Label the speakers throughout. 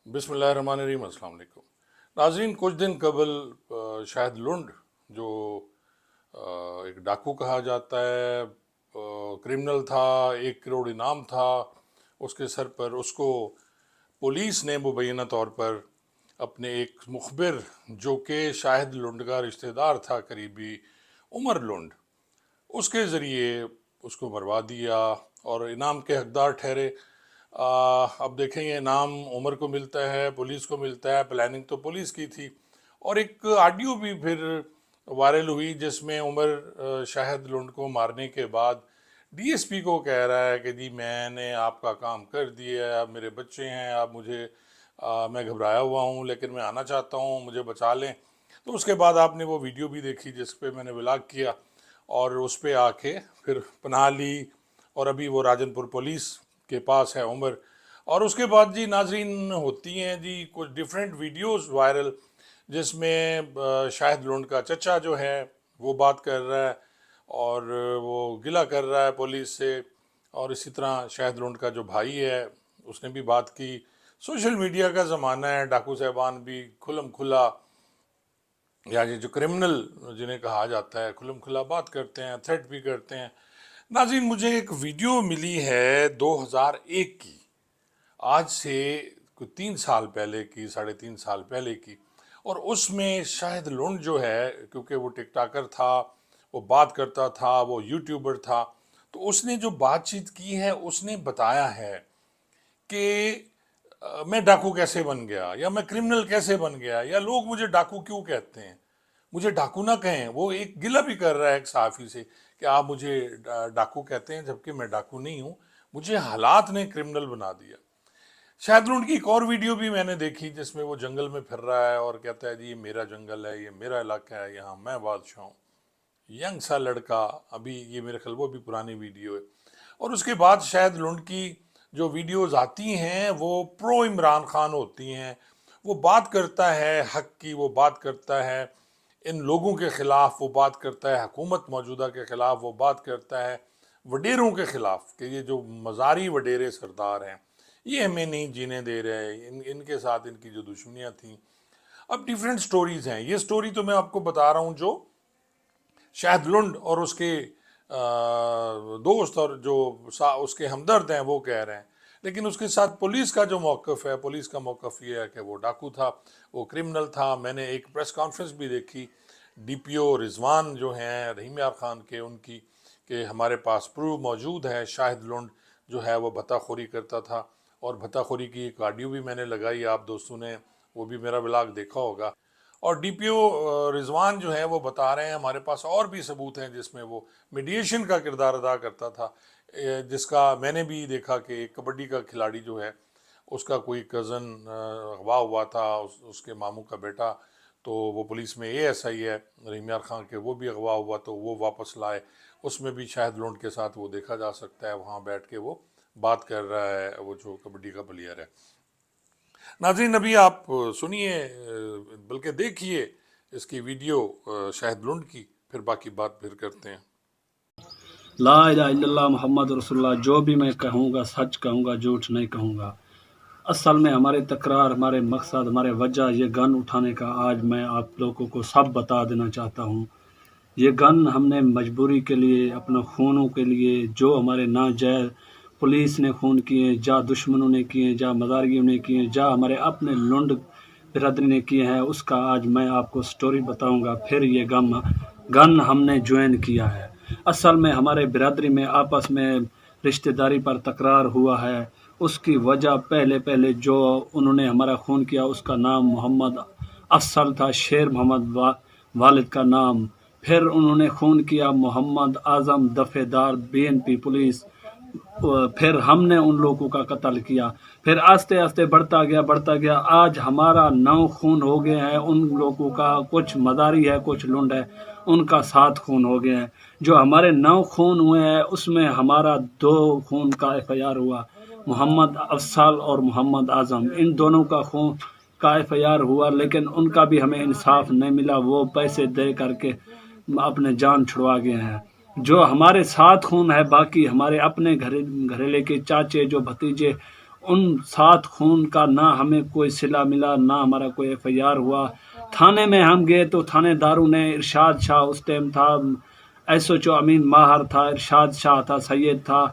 Speaker 1: बिस्मिल्लाहिर्रहमानिर्रहीम। अस्सलाम वालेकुम नाज़रीन। कुछ दिन कबल शाहिद लुंड जो एक डाकू कहा जाता है, क्रिमिनल था, 1 करोड़ इनाम था उसके सर पर, उसको पुलिस ने मुबैना तौर पर अपने एक मुखबिर जो कि शाहिद लुंड का रिश्तेदार था, करीबी उमर लुंड, उसके ज़रिए उसको मरवा दिया और इनाम के हकदार ठहरे। अब देखें, ये इनाम उमर को मिलता है, पुलिस को मिलता है, प्लानिंग तो पुलिस की थी। और एक ऑडियो भी फिर वायरल हुई जिसमें उमर शाहिद लुंड को मारने के बाद डीएसपी को कह रहा है कि जी मैंने आपका काम कर दिया है, आप मेरे बच्चे हैं, आप मुझे मैं घबराया हुआ हूँ लेकिन मैं आना चाहता हूँ, मुझे बचा लें। तो उसके बाद आपने वो वीडियो भी देखी जिस पे मैंने व्लॉग किया और उस पे आके फिर पनाह ली और अभी वो राजनपुर पुलिस के पास है उमर। और उसके बाद जी नाजरीन होती हैं जी कुछ डिफरेंट वीडियोस वायरल जिसमें शाहिद लुंड का चचा जो है वो बात कर रहा है और वो गिला कर रहा है पुलिस से, और इसी तरह शाहिद लुंड का जो भाई है उसने भी बात की। सोशल मीडिया का ज़माना है, डाकू साहबान भी खुलम खुला, या ये जो क्रिमिनल जिन्हें कहा जाता है, खुलम खुला बात करते हैं, थ्रेट भी करते हैं। नाज़रीन, मुझे एक वीडियो मिली है 2001 की, आज से कोई 3 साल पहले की, 3.5 साल पहले की। और उसमें शाहिद लुंड जो है, क्योंकि वो टिकटॉकर था, वो बात करता था, वो यूट्यूबर था, तो उसने जो बातचीत की है उसने बताया है कि मैं डाकू कैसे बन गया, या मैं क्रिमिनल कैसे बन गया, या लोग मुझे डाकू क्यों कहते हैं, मुझे डाकू ना कहें। वो एक गिला भी कर रहा है एक सहाफ़ी से कि आप मुझे डाकू कहते हैं, जबकि मैं डाकू नहीं हूँ, मुझे हालात ने क्रिमिनल बना दिया। शाहिद लुंड की एक और वीडियो भी मैंने देखी जिसमें वो जंगल में फिर रहा है और कहता है जी ये मेरा जंगल है, ये मेरा इलाका है, यहाँ मैं बादशाह हूँ। यंग सा लड़का, अभी ये मेरे ख्याल वो भी पुरानी वीडियो है। और उसके बाद शाहिद लुंड की जो वीडियोस आती हैं वो प्रो इमरान खान होती हैं। वो बात करता है हक की, वो बात करता है इन लोगों के ख़िलाफ़, वो बात करता है हुकूमत मौजूदा के ख़िलाफ़, वो बात करता है वडेरों के ख़िलाफ़ कि ये जो मज़ारी वडेरे सरदार हैं ये हमें नहीं जीने दे रहे, इनके साथ इनकी जो दुश्मनियाँ थीं। अब डिफरेंट स्टोरीज़ हैं, ये स्टोरी तो मैं आपको बता रहा हूँ जो शाहिद लुंड और उसके दोस्त और जो उसके हमदर्द हैं वो कह रहे हैं। लेकिन उसके साथ पुलिस का जो मौक़िफ़ है, पुलिस का मौक़िफ़ ये है कि वो डाकू था, वो क्रिमिनल था। मैंने एक प्रेस कॉन्फ्रेंस भी देखी डीपीओ रिजवान जो हैं रहीम यार ख़ान के, उनकी, कि हमारे पास प्रूफ मौजूद है शाहिद लुंड जो है वो भत्ताखोरी करता था। और भत्ताखोरी की एक ऑडियो भी मैंने लगाई, आप दोस्तों ने वो भी मेरा व्लॉग देखा होगा। और डीपीओ रिजवान जो है वो बता रहे हैं हमारे पास और भी सबूत हैं जिसमें वो मीडिएशन का किरदार अदा करता था, जिसका मैंने भी देखा कि कबड्डी का खिलाड़ी जो है उसका कोई कज़न अगवा हुआ था, उसके मामू का बेटा, तो वो पुलिस में एएसआई है रहीम यार खान के, वो भी अगवा हुआ तो वो वापस लाए। उसमें भी शाहिद लुंड के साथ वो देखा जा सकता है, वहाँ बैठ के वो बात कर रहा है, वो जो कबड्डी का प्लेयर है। नाज़रीन, अभी आप सुनिए, बल्कि देखिए इसकी वीडियो शाहिद लुंड की, फिर बाकी बात फिर करते हैं।
Speaker 2: ला इलाहा इल्लल्लाह मोहम्मद रसूलुल्लाह, जो भी मैं कहूँगा सच कहूँगा, झूठ नहीं कहूँगा। असल में हमारे तकरार, हमारे मकसद, हमारे वजह ये गन उठाने का आज मैं आप लोगों को सब बता देना चाहता हूँ। ये गन हमने मजबूरी के लिए, अपने खूनों के लिए, जो हमारे नाजायज़ पुलिस ने खून किए, जा दुश्मनों ने किए, जा मदारियों ने किए, जा हमारे अपने लुंड बिरादरी ने किए हैं, उसका आज मैं आपको स्टोरी बताऊंगा। फिर ये गन हमने ज्वाइन किया है। असल में हमारे बिरादरी में आपस में रिश्तेदारी पर तकरार हुआ है। उसकी वजह पहले जो उन्होंने हमारा खून किया उसका नाम मोहम्मद अफसल था, शेर मोहम्मद वालिद का नाम। फिर उन्होंने खून किया मोहम्मद आज़म दफ़ेदार बीएनपी पुलिस। फिर हमने उन लोगों का कत्ल किया। फिर आस्ते आस्ते बढ़ता गया। आज हमारा 9 खून हो गए हैं। उन लोगों का कुछ मदारी है, कुछ लुंड है, उनका 7 खून हो गए हैं। जो हमारे 9 खून हुए हैं उसमें हमारा 2 खून का एफआईआर हुआ, मोहम्मद अफसल और मोहम्मद आज़म, इन दोनों का खून का एफआईआर हुआ, लेकिन उनका भी हमें इंसाफ नहीं मिला। वो पैसे दे करके अपने जान छुड़वा गए हैं। जो हमारे 7 खून है, बाकी हमारे अपने घरेले के चाचे, जो भतीजे, ان 7 خون کا نہ ہمیں کوئی صلہ ملا، نہ ہمارا کوئی FIR ہوا۔ تھانے میں ہم گئے تو تھانے داروں نے ارشاد شاہ اس ٹائم تھا، SHO امین ماہر تھا، ارشاد شاہ تھا، سید تھا،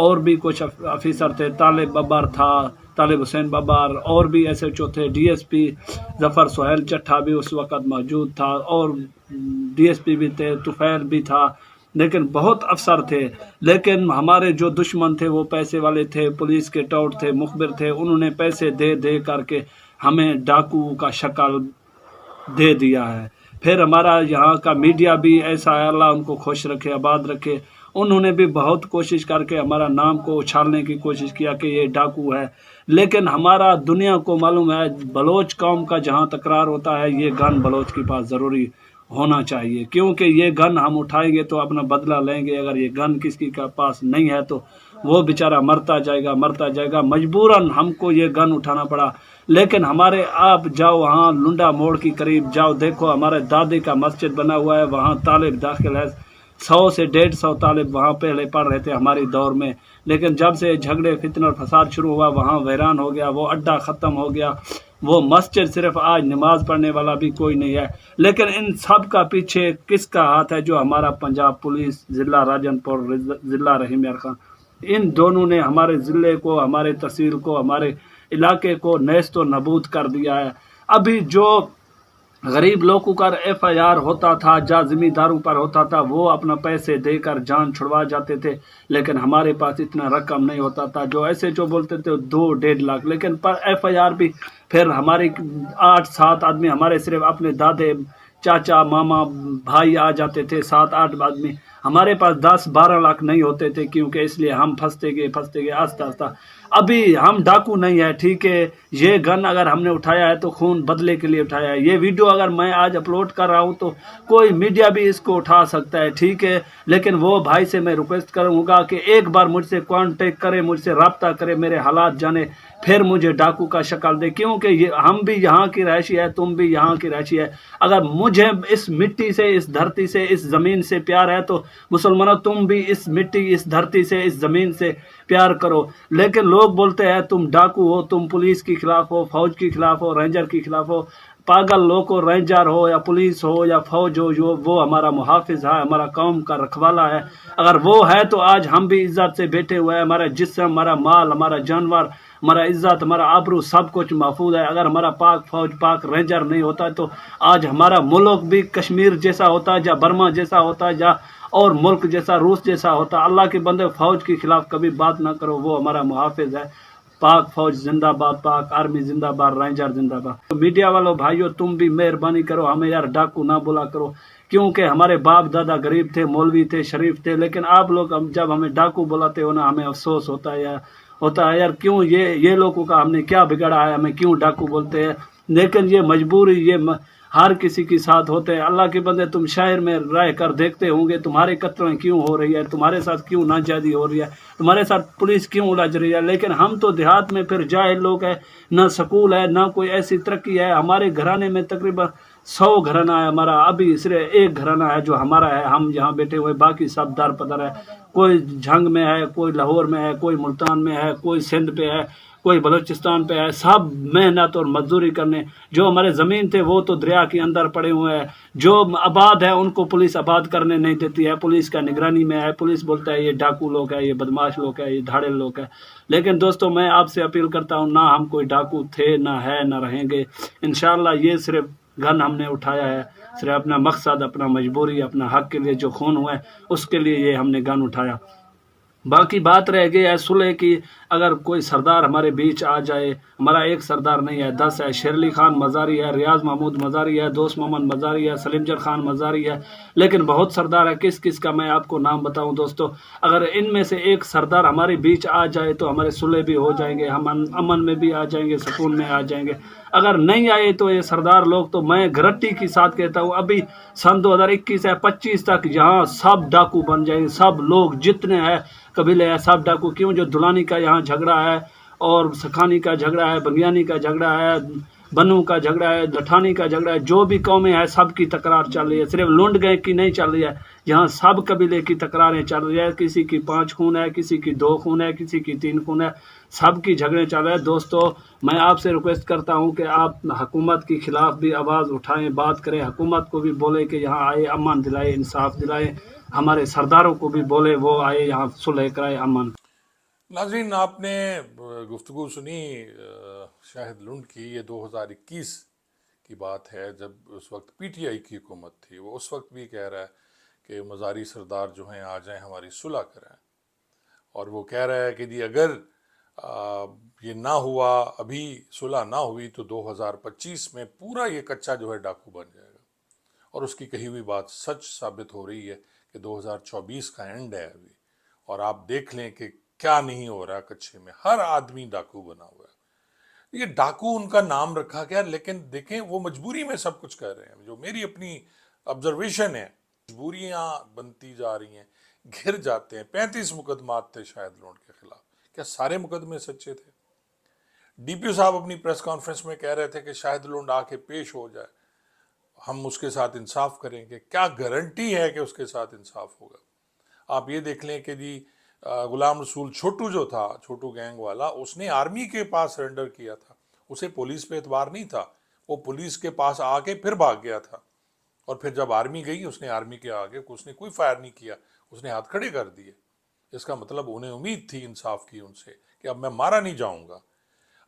Speaker 2: اور بھی کچھ افیسر تھے، طالب ببر تھا، طالب حسین ببر، اور بھی SHO تھے، DSP ظفر سہیل چٹھا بھی اس وقت موجود تھا، اور DSP بھی تھے، طفیل بھی تھا، لیکن بہت افسر تھے۔ لیکن ہمارے جو دشمن تھے وہ پیسے والے تھے، پولیس کے ٹاؤٹ تھے، مخبر تھے، انہوں نے پیسے دے دے کر کے ہمیں ڈاکو کا شکل دے دیا ہے۔ پھر ہمارا یہاں کا میڈیا بھی ایسا ہے، اللہ ان کو خوش رکھے، آباد رکھے، انہوں نے بھی بہت کوشش کر کے ہمارا نام کو اچھالنے کی کوشش کیا کہ یہ ڈاکو ہے، لیکن ہمارا دنیا کو معلوم ہے بلوچ قوم کا جہاں تکرار ہوتا ہے یہ گن بلوچ کے پاس ضروری ہونا چاہیے، کیونکہ یہ گن ہم اٹھائیں گے تو اپنا بدلہ لیں گے۔ اگر یہ گن کسی کے پاس نہیں ہے تو وہ بیچارہ مرتا جائے گا، مجبوراً ہم کو یہ گن اٹھانا پڑا۔ لیکن ہمارے آپ جاؤ وہاں لنڈا موڑ کی قریب جاؤ، دیکھو ہمارے دادے کا مسجد بنا ہوا ہے، وہاں طالب داخل ہے، 100 سے 150 طالب وہاں پہلے پڑھ رہے تھے ہماری دور میں، لیکن جب سے جھگڑے فتنہ اور فساد شروع ہوا وہاں ویران ہو گیا، وہ اڈا ختم ہو گیا، وہ مسجد صرف آج نماز پڑھنے والا بھی کوئی نہیں ہے۔ لیکن ان سب کا پیچھے کس کا ہاتھ ہے؟ جو ہمارا پنجاب پولیس، ضلع راجن پور، ضلع رحیم یار خان، ان دونوں نے ہمارے ضلع کو، ہمارے تحصیل کو، ہمارے علاقے کو نیست و نابود کر دیا ہے۔ ابھی جو غریب لوگوں کا FIR ہوتا تھا، جا زمینداروں پر ہوتا تھا، وہ اپنا پیسے دے کر جان چھڑوا جاتے تھے، لیکن ہمارے پاس اتنا رقم نہیں ہوتا تھا، جو ایسے جو بولتے تھے 2-1.5 لاکھ، لیکن پر FIR بھی پھر ہمارے 8-7 آدمی، ہمارے صرف اپنے دادے، چاچا، ماما، بھائی آ جاتے تھے، 7-8 آدمی، ہمارے پاس 10-12 لاکھ نہیں ہوتے تھے، کیونکہ اس لیے ہم پھنستے گئے آہستہ آہستہ۔ ابھی ہم ڈاکو نہیں ہے، ٹھیک ہے، یہ گن اگر ہم نے اٹھایا ہے تو خون بدلے کے لیے اٹھایا ہے۔ یہ ویڈیو اگر میں آج اپلوڈ کر رہا ہوں تو کوئی میڈیا بھی اس کو اٹھا سکتا ہے، ٹھیک ہے، لیکن وہ بھائی سے میں ریکویسٹ کروں گا کہ ایک بار مجھ سے کانٹیکٹ کرے، مجھ سے رابطہ کرے، میرے حالات جانے، پھر مجھے ڈاکو کا شکل دے، کیونکہ ہم بھی یہاں کی رہائشی ہے، تم بھی یہاں کی رہائشی ہے۔ اگر مجھے اس مٹی سے، اس دھرتی سے، اس زمین سے پیار ہے تو مسلمانوں تم بھی اس مٹی، اس دھرتی سے، اس زمین سے پیار کرو۔ لیکن لوگ بولتے ہیں تم ڈاکو ہو، تم پولیس کے خلاف ہو، فوج کے خلاف ہو، رینجر کے خلاف ہو۔ پاگل لوگ کو، رینجر ہو یا پولیس ہو یا فوج ہو، جو وہ ہمارا محافظ ہے، ہمارا قوم کا رکھوالا ہے، اگر وہ ہے تو آج ہم بھی عزت سے بیٹھے ہوئے ہیں، ہمارا جسم، ہمارا مال، ہمارا جانور، ہمارا عزت، ہمارا آبرو، سب کچھ محفوظ ہے۔ اگر ہمارا پاک فوج، پاک رینجر نہیں ہوتا تو آج ہمارا ملک بھی کشمیر جیسا ہوتا، یا برما جیسا ہوتا، یا اور ملک جیسا، روس جیسا ہوتا۔ اللہ کے بندے فوج کے خلاف کبھی بات نہ کرو، وہ ہمارا محافظ ہے۔ پاک فوج زندہ باد، پاک آرمی زندہ باد، رینجر زندہ باد۔ میڈیا والوں بھائیو، تم بھی مہربانی کرو، ہمیں یار ڈاکو نہ بولا کرو، کیونکہ ہمارے باپ دادا غریب تھے، مولوی تھے، شریف تھے، لیکن آپ لوگ جب ہمیں ڈاکو بلاتے ہو نا، ہمیں افسوس ہوتا ہے یار، کیوں یہ لوگوں کا ہم نے کیا بگڑا ہے، ہمیں کیوں ڈاکو بولتے ہیں؟ لیکن یہ مجبوری، یہ ہر کسی کے ساتھ ہوتے ہیں۔ اللہ کے بندے، تم شہر میں رہ کر دیکھتے ہوں گے تمہارے قتلیں کیوں ہو رہی ہے، تمہارے ساتھ کیوں ناجائزی ہو رہی ہے، تمہارے ساتھ پولیس کیوں الجھ رہی ہے، لیکن ہم تو دیہات میں پھر جاہل لوگ ہیں، نہ سکول ہے، نہ کوئی ایسی ترقی ہے۔ ہمارے گھرانے میں تقریباً 100 گھرانہ ہے ہمارا، ابھی صرف ایک گھرانہ ہے جو ہمارا ہے، ہم یہاں بیٹھے ہوئے، باقی سب در پدر ہے، کوئی جھنگ میں ہے، کوئی لاہور میں ہے، کوئی ملتان میں ہے، کوئی سندھ پہ ہے، کوئی بلوچستان پہ ہے، سب محنت اور مزدوری کرنے۔ جو ہمارے زمین تھے وہ تو دریا کے اندر پڑے ہوئے ہیں، جو آباد ہے ان کو پولیس آباد کرنے نہیں دیتی ہے، پولیس کا نگرانی میں ہے، پولیس بولتا ہے یہ ڈاکو لوگ ہے، یہ بدماش لوگ ہے، یہ دھاڑے لوگ ہے۔ لیکن دوستو، میں آپ سے اپیل کرتا ہوں، نہ ہم کوئی ڈاکو تھے، نہ ہے، نہ رہیں گے انشاءاللہ۔ یہ صرف گن ہم نے اٹھایا ہے، صرف اپنا مقصد، اپنا مجبوری، اپنا حق کے لیے جو خون ہوا ہے اس کے لیے یہ ہم نے گن اٹھایا۔ باقی بات رہ گئی ہے صلح کی، اگر کوئی سردار ہمارے بیچ آ جائے، ہمارا ایک سردار نہیں ہے، 10 ہے، شیرلی خان مزاری ہے، ریاض محمود مزاری ہے، دوست محمد مزاری ہے، سلیمجر خان مزاری ہے، لیکن بہت سردار ہے، کس کس کا میں آپ کو نام بتاؤں دوستو۔ اگر ان میں سے ایک سردار ہمارے بیچ آ جائے تو ہمارے صلح بھی ہو جائیں گے، ہم امن میں بھی آ جائیں گے، سکون میں آ جائیں گے۔ اگر نہیں آئے تو یہ سردار لوگ، تو میں گارنٹی کے ساتھ کہتا ہوں ابھی سن 2021 ہے 25 تک یہاں سب ڈاکو بن جائیں گے، سب لوگ جتنے ہیں قبیلے ہیں سب ڈاکو، کیوں جو دلانی کا یہاں جھگڑا ہے، اور سکھانی کا جھگڑا ہے، بنگیانی کا جھگڑا ہے، बनू का झगड़ा है, लठानी का झगड़ा है, जो भी कौमें है सबकी तकरार चल रही है, सिर्फ लुंड गैंग की नहीं चल रही है, यहाँ सब कबीले की तकरारें चल रही है, किसी की 5 खून है, किसी की 2 खून है, किसी की 3 खून है, सबकी झगड़े चल रहे हैं। दोस्तों मैं आपसे रिक्वेस्ट करता हूँ कि आप हुकूमत के खिलाफ भी आवाज़ उठाएं, बात करें, हुकूमत को भी बोले कि यहाँ आए, अमन दिलाए, इंसाफ दिलाए, हमारे सरदारों को भी बोले वो आए यहाँ सुलह कराए, अमन।
Speaker 1: नाज़रीन, आपने गुफ्तगू सुनी शाहिद लुंड की। ये 2021 की बात है, जब उस वक्त पीटीआई की हुकूमत थी। वो उस वक्त भी कह रहा है कि मज़ारी सरदार जो हैं आ जाएं, हमारी सुलह कराएं। और वो कह रहा है कि जी अगर ये ना हुआ, अभी सुलह ना हुई, तो 2025 में पूरा ये कच्चा जो है डाकू बन जाएगा। और उसकी कही हुई बात सच साबित हो रही है कि 2024 का एंड है अभी, और आप देख लें कि क्या नहीं हो रहा कच्चे में। हर आदमी डाकू बना हुआ है। ये डाकू उनका नाम रखा गया, लेकिन देखें वो मजबूरी में सब कुछ कर रहे हैं। जो मेरी अपनी ऑब्जर्वेशन है, मजबूरियां बनती जा रही हैं, घिर जाते हैं। 35 मुकदमात थे शाहिद लोन के खिलाफ। क्या सारे मुकदमे सच्चे थे? डीपीओ साहब अपनी प्रेस कॉन्फ्रेंस में कह रहे थे कि शाहिद लोन आके पेश हो जाए, हम उसके साथ इंसाफ करेंगे। क्या गारंटी है कि उसके साथ इंसाफ होगा? आप ये देख लें कि जी गुलाम रसूल छोटू जो था, छोटू गैंग वाला, उसने आर्मी के पास सरेंडर किया था। उसे पुलिस पे एतबार नहीं था। वो पुलिस के पास आके फिर भाग गया था। और फिर जब आर्मी गई, उसने आर्मी के आगे उसने कोई फायर नहीं किया, उसने हाथ खड़े कर दिए। इसका मतलब उन्हें उम्मीद थी इंसाफ की उनसे कि अब मैं मारा नहीं जाऊंगा।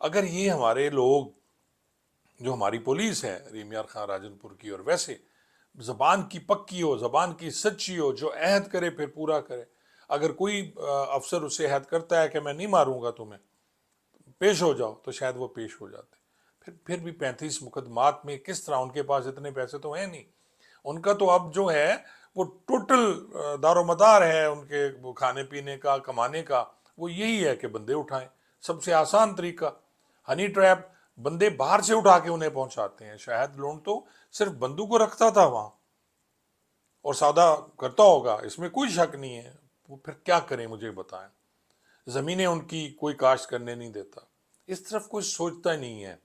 Speaker 1: अगर ये हमारे लोग, जो हमारी पुलिस है रीम यार खान राजनपुर की, और वैसे ज़बान की पक्की हो, ज़बान की सच्ची हो, जो अहद करे फिर पूरा करे। अगर कोई अफसर उससे अहद करता है कि मैं नहीं मारूंगा तुम्हें, पेश हो जाओ, तो शायद वो पेश हो जाते। फिर भी 35 मुकदमात में किस तरह? उनके पास इतने पैसे तो हैं नहीं। उनका तो अब जो है वो टोटल दारोमदार है उनके, वो खाने पीने का, कमाने का, वो यही है कि बंदे उठाएं। सबसे आसान तरीका हनी ट्रैप, बंदे बाहर से उठा के उन्हें पहुंचाते हैं। शायद लोन तो सिर्फ बंदूक को रखता था वहां और सौदा करता होगा, इसमें कोई शक नहीं है। वो फिर क्या करें मुझे बताएं? ज़मीनें उनकी कोई काश्त करने नहीं देता। इस तरफ कोई सोचता ही नहीं है।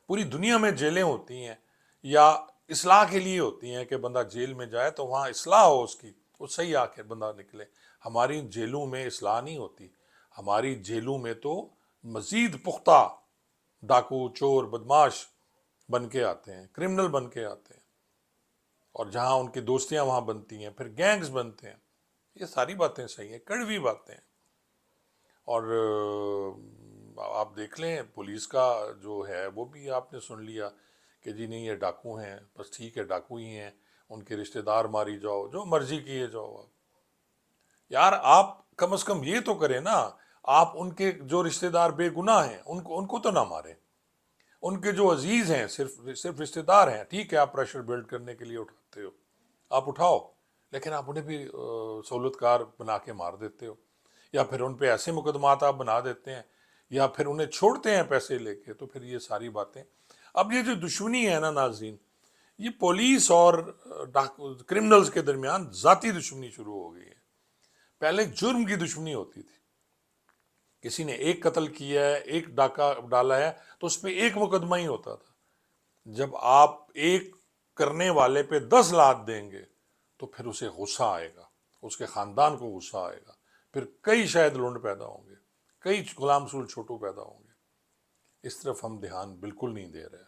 Speaker 1: पूरी दुनिया में जेलें होती हैं या इस्लाह के लिए होती हैं कि बंदा जेल में जाए तो वहाँ इस्लाह हो उसकी, वो सही आके बंदा निकले। हमारी जेलों में इस्लाह नहीं होती। हमारी जेलों में तो मज़ीद पुख्ता डाकू, चोर, बदमाश बन के आते हैं, क्रिमिनल बन के आते हैं। और जहाँ उनकी दोस्तियाँ वहाँ बनती हैं, फिर गैंग्स बनते हैं। ये सारी बातें सही हैं, कड़वी बातें हैं। और आप देख लें पुलिस का जो है वो भी आपने सुन लिया कि जी नहीं ये डाकू हैं, बस ठीक है डाकू ही हैं, उनके रिश्तेदार मारी जाओ, जो मर्जी किए जाओ। आप यार, आप कम से कम ये तो करें ना, आप उनके जो रिश्तेदार बेगुनाह हैं उनको उनको तो ना मारें। उनके जो अजीज हैं, सिर्फ सिर्फ रिश्तेदार हैं, ठीक है, आप प्रेशर बिल्ड करने के लिए उठाते हो, आप उठाओ, लेकिन आप उन्हें भी सहूलतकार बना के मार देते हो। या फिर उन पे ऐसे मुकदमात आप बना देते हैं, या फिर उन्हें छोड़ते हैं पैसे लेके। तो फिर ये सारी बातें, अब ये जो दुश्मनी है ना नाज़रीन, ये पुलिस और क्रिमिनल्स के दरमियान ज़ाती दुश्मनी शुरू हो गई है। पहले जुर्म की दुश्मनी होती थी, किसी ने एक कत्ल किया है, एक डाका डाला है, तो उस पर एक मुकदमा ही होता था। जब आप एक करने वाले पे 10 लात देंगे तो फिर उसे गुस्सा आएगा, उसके ख़ानदान को गुस्सा आएगा, फिर कई शायद लुंड पैदा होंगे, कई गुलाम रसूल छोटू पैदा होंगे। इस तरफ हम ध्यान बिल्कुल नहीं दे रहे।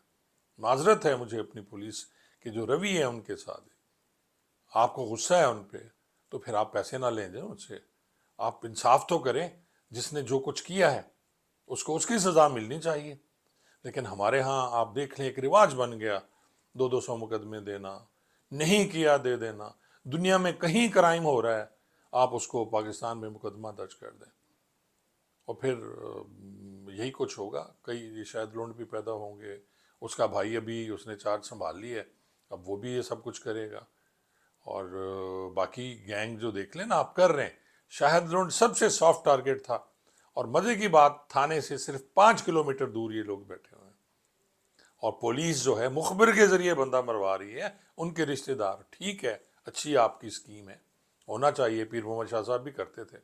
Speaker 1: माजरत है मुझे अपनी पुलिस की जो रवि है उनके साथ। आपको गुस्सा है उन पर, तो फिर आप पैसे ना लें उनसे, आप इंसाफ तो करें। जिसने जो कुछ किया है उसको उसकी सज़ा मिलनी चाहिए। लेकिन हमारे यहाँ आप देख लें, एक रिवाज बन गया 200 मुकदमे देना, नहीं किया दे देना। दुनिया में कहीं क्राइम हो रहा है, आप उसको पाकिस्तान में मुकदमा दर्ज कर दें, और फिर यही कुछ होगा। कई शायद लोंड भी पैदा होंगे। उसका भाई अभी उसने चार्ज संभाल ली है, अब वो भी ये सब कुछ करेगा। और बाकी गैंग जो देख लेना आप कर रहे हैं। शाहिद लोंड सबसे सॉफ्ट टारगेट था, और मज़े की बात, थाने से सिर्फ 5 किलोमीटर दूर ये लोग बैठे हुए हैं। और पुलिस जो है मुखबिर के जरिए बंदा मरवा रही है, उनके रिश्तेदार। ठीक है, अच्छी आपकी स्कीम है, होना चाहिए। पीर मोहम्मद शाह साहब भी करते थे,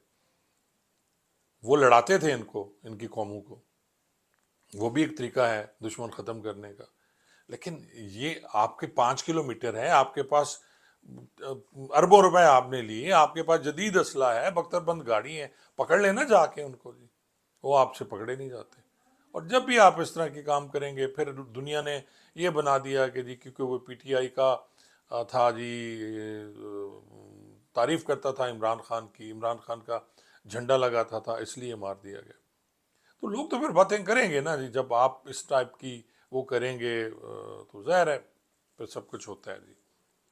Speaker 1: वो लड़ाते थे इनको, इनकी कौमों को। وہ بھی ایک طریقہ ہے دشمن ختم کرنے کا. لیکن یہ آپ کے 5 کلومیٹر ہے، آپ کے پاس اربوں روپے آپ نے لیے، آپ کے پاس جدید اسلحہ ہے، بختر بند گاڑی ہے، پکڑ لینا جا کے ان کو. جی وہ آپ سے پکڑے نہیں جاتے. اور جب بھی آپ اس طرح کے کام کریں گے، پھر دنیا نے یہ بنا دیا کہ جی کیونکہ وہ پی ٹی آئی کا تھا جی، تعریف کرتا تھا عمران خان کی، عمران خان کا جھنڈا لگاتا تھا، اس لیے مار دیا گیا. تو لوگ تو پھر باتیں کریں گے نا جی، جب آپ اس ٹائپ کی وہ کریں گے تو ظاہر ہے پھر سب کچھ ہوتا ہے جی.